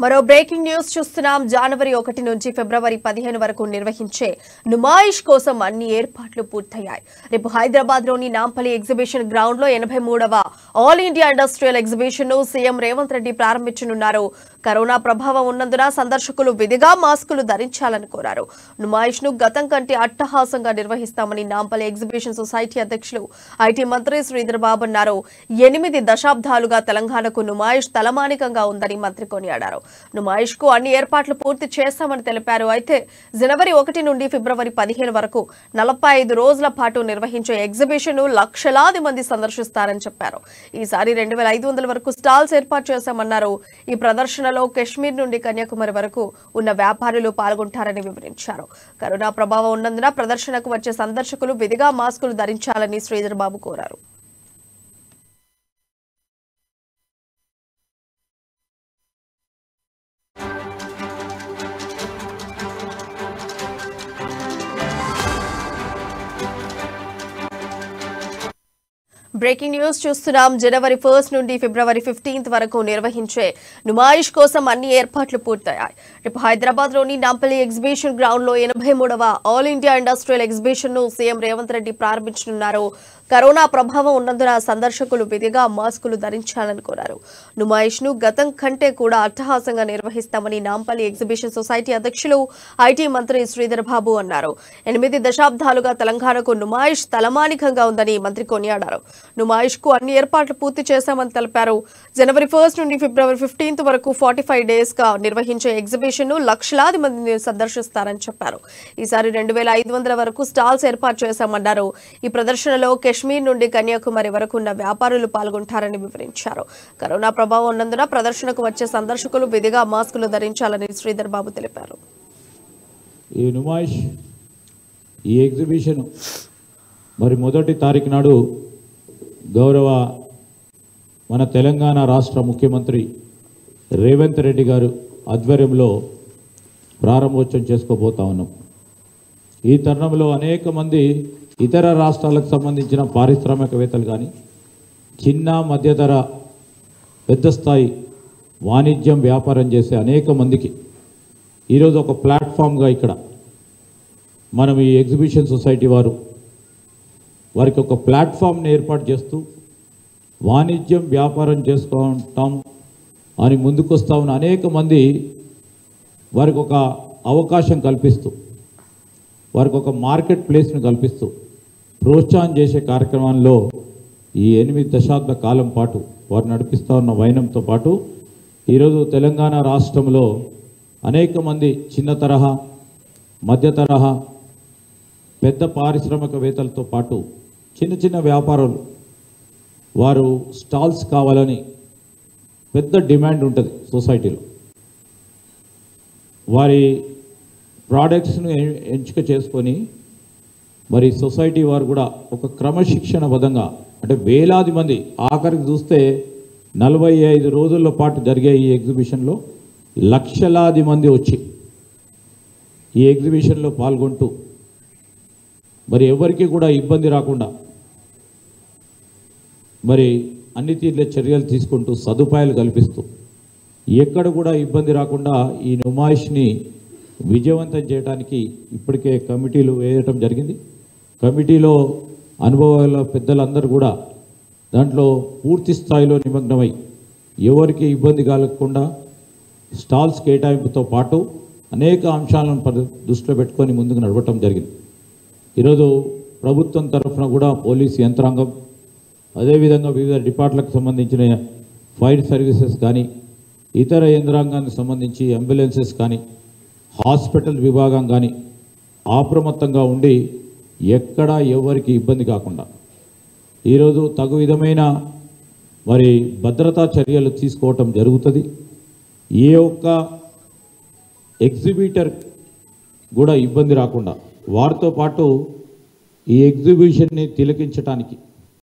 మరో breaking news చూస్తున్నాం. జనవరి 1 నుంచి ఫిబ్రవరి 15 వరకు నిర్వహించే నుమాయిష్ కోసం అన్ని ఏర్పాట్లు పూర్తయ్యాయి. రేపు హైదరాబాద్ లోని నాంపల్లి ఎగ్జిబిషన్ గ్రౌండ్ లో 83వ ఆల్ ఇండియా ఇండస్ట్రియల్ ఎగ్జిబిషన్ ను సీఎం రేవంత్ రెడ్డి ప్రారంభించనున్నారు. కరోనా ప్రభావం ఉన్నందున సందర్శకులు విధిగా మాస్కులు ధరించాలని కోరారు. నుమాయిష్ ను గతం కంటే అట్టహాసంగా నిర్వహిస్తామని నాంపల్లి ఎగ్జిబిషన్ సొసైటీ అధ్యక్షులు ఐటీ మంత్రి శ్రీధర్ బాబు అన్నారు. 8 దశాబ్దాలుగా తెలంగాణకు నుమాయిష్ తలమానికంగా ఉందని మంత్రి కొనియాడారు. నుమాయిష్ కు అన్ని ఏర్పాట్లు పూర్తి చేస్తామని తెలిపారు. అయితే జనవరి 1 నుండి ఫిబ్రవరి 15 వరకు 45 రోజుల పాటు నిర్వహించే ఎగ్జిబిషన్ ను లక్షలాది మంది సందర్శిస్తారని చెప్పారు. ఈసారి 2500 వరకు స్టాల్స్ ఏర్పాటు చేశామన్నారు. ఈ ప్రదర్శనలో కశ్మీర్ నుండి కన్యాకుమారి వరకు ఉన్న వ్యాపారులు పాల్గొంటారని వివరించారు. కరోనా ప్రభావం ఉన్నందున ప్రదర్శనకు వచ్చే సందర్శకులు విధిగా మాస్కులు ధరించాలని శ్రీధర్ బాబు కోరారు. బ్రేకింగ్ న్యూస్ చూస్తున్నాం. జనవరి 1 నుండి ఫిబ్రవరి 15 వరకు నిర్వహించే నుమాయిష్ కోసం అన్ని ఏర్పాట్లు పూర్తయ్యాయి. రేపు హైదరాబాద్ లోని నాంపల్లి ఎగ్జిబిషన్ గ్రౌండ్ లో 83వ ఆల్ ఇండియా ఇండస్ట్రియల్ ఎగ్జిబిషన్ ను సీఎం రేవంత్ రెడ్డి ప్రారంభించనున్నారు. కరోనా ప్రభావం ఉన్నందున సందర్శకులు విధిగా మాస్కులు ధరించాలని కోరారు. నుమాయిష్ ను గతం కంటే కూడా అట్టహాసంగా నిర్వహిస్తామని నాంపల్లి ఎగ్జిబిషన్ సొసైటీ అధ్యక్షులు ఐటీ మంత్రి శ్రీధర్ బాబు అన్నారు. 8 దశాబ్దాలుగా తెలంగాణకు నుమాయిష్ తలమానికంగా ఉందని మంత్రి కొనియాడారు. నుమాయిష్ కు అన్ని ఏర్పాట్లు పూర్తి చేశామని తెలిపారు. జనవరి 1 నుండి ఫిబ్రవరి 15 వరకు 45 డేస్ గా నిర్వహించే ఎగ్జిబిషన్ ను లక్షలాది మంది సందర్శిస్తారని చెప్పారు. ఈసారి 2500 వరకు స్టాల్స్ ఏర్పాటు చేశామన్నారు. ఈ ప్రదర్శనలో కశ్మీర్ నుండి కన్యాకుమారి వరకు ఉన్న వ్యాపారులు పాల్గొంటారని వివరించారు. కరోనా ప్రభావం ఉన్నందున ప్రదర్శనకు వచ్చే సందర్శకులు విధిగా మాస్కులు ధరించాలని శ్రీధర్ బాబు తెలిపారు. ఈ నుమాయిష్ ఈ ఎగ్జిబిషన్ మరి 1వ తారీఖు నాడు గౌరవ మన తెలంగాణ రాష్ట్ర ముఖ్యమంత్రి రేవంత్ రెడ్డి గారు ఆధ్వర్యంలో ప్రారంభోత్సవం చేసుకోబోతా ఉన్నాం. ఈ తరుణంలో అనేక మంది ఇతర రాష్ట్రాలకు సంబంధించిన పారిశ్రామికవేత్తలు కానీ చిన్న మధ్యధర పెద్ద స్థాయి వాణిజ్యం వ్యాపారం చేసే అనేక మందికి ఈరోజు ఒక ప్లాట్ఫామ్గా ఇక్కడ మనం ఈ ఎగ్జిబిషన్ సొసైటీ వారికి ఒక ప్లాట్ఫామ్ని ఏర్పాటు చేస్తూ వాణిజ్యం వ్యాపారం చేసుకుంటాం అని ముందుకొస్తా ఉన్న అనేక మంది వారికి ఒక అవకాశం కల్పిస్తూ వారికి ఒక మార్కెట్ ప్లేస్ను కల్పిస్తూ ప్రోత్సాహం చేసే కార్యక్రమంలో ఈ 8 దశాబ్ద కాలం పాటు వారు నడిపిస్తూ ఉన్న వైనంతో పాటు ఈరోజు తెలంగాణ రాష్ట్రంలో అనేక మంది చిన్న తరహా మధ్య తరహా పెద్ద పారిశ్రామికవేత్తలతో పాటు చిన్న చిన్న వ్యాపారులు వారు స్టాల్స్ కావాలని పెద్ద డిమాండ్ ఉంటుంది సొసైటీలో. వారి ప్రోడక్ట్స్ను ఎంపిక చేసుకొని మరి సొసైటీ వారు కూడా ఒక క్రమశిక్షణబద్ధంగా అంటే వేలాది మంది ఆఖరికి చూస్తే 45 రోజుల పాటు జరిగే ఈ ఎగ్జిబిషన్లో లక్షలాది మంది వచ్చి ఈ ఎగ్జిబిషన్లో పాల్గొంటూ మరి ఎవరికి కూడా ఇబ్బంది రాకుండా మరి అన్ని తీర్ల చర్యలు తీసుకుంటూ సదుపాయాలు కల్పిస్తూ ఎక్కడ కూడా ఇబ్బంది రాకుండా ఈ నుమాయిష్ని విజయవంతం చేయడానికి ఇప్పటికే కమిటీలు వేయటం జరిగింది. కమిటీలో అనుభవాల పెద్దలందరూ కూడా దాంట్లో పూర్తి స్థాయిలో నిమగ్నమై ఎవరికి ఇబ్బంది కలగకుండా స్టాల్స్ కేటాయింపుతో పాటు అనేక అంశాలను దృష్టిలో పెట్టుకొని ముందుకు నడవటం జరిగింది. ఈరోజు ప్రభుత్వం తరఫున కూడా పోలీస్ యంత్రాంగం అదేవిధంగా వివిధ డిపార్ట్మెంట్లకు సంబంధించిన ఫైర్ సర్వీసెస్ కానీ ఇతర యంత్రాంగానికి సంబంధించి అంబులెన్సెస్ కానీ హాస్పిటల్ విభాగం కానీ అప్రమత్తంగా ఉండి ఎక్కడా ఎవరికి ఇబ్బంది కాకుండా ఈరోజు తగు విధమైన మరి భద్రతా చర్యలు తీసుకోవటం జరుగుతుంది. ఏ ఒక్క ఎగ్జిబిటర్ కూడా ఇబ్బంది రాకుండా వారితో పాటు ఈ ఎగ్జిబిషన్ని తిలకించడానికి